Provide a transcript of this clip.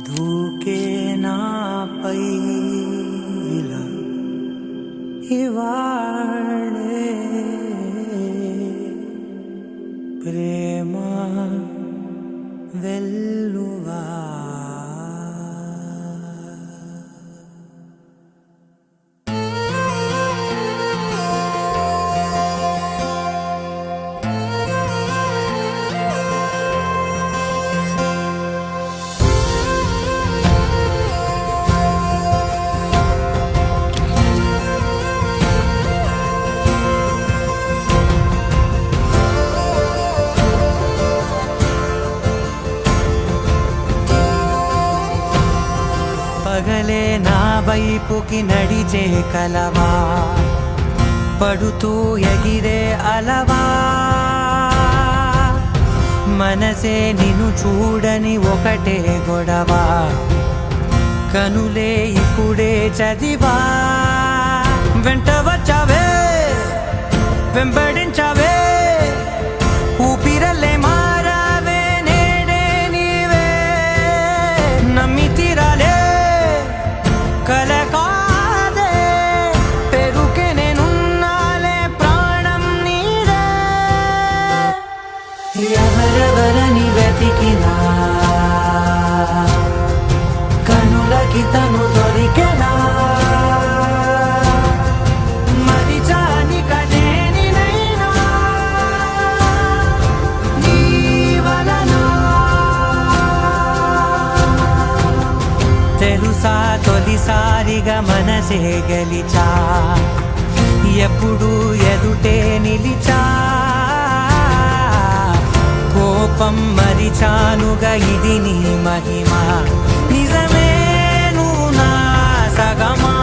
దూకే నాపై ఇలా ఇవాళే ప్రేమ వెల్లువా పగలే నా వైపుకి నడిచే కలవా పడుతూ ఎగిరే అలవా మనసే నిన్ను చూడని ఒకటే గొడవ కనులే ఇప్పుడే చదివా వెంట వచ్చావే వెంబడించావే ఊపిరల్లే మారావే నేడే నీవే నమ్మి తీరాలే కలకాదే పెరుకే నేనున్నాలే ప్రాణం నీదే ఎవరెవరని వెతికినా కనులకి తను దొరికెనా మరిచాని కదేనినైనా నీ వలన తెలుసా తొలిసారిగా మనసే గెలిచా ఎప్పుడు ఎదుటే నిలిచా కోపం మరిచానుగా ఇది నీ మహిమ నిజమే నువ్వు నా సగమా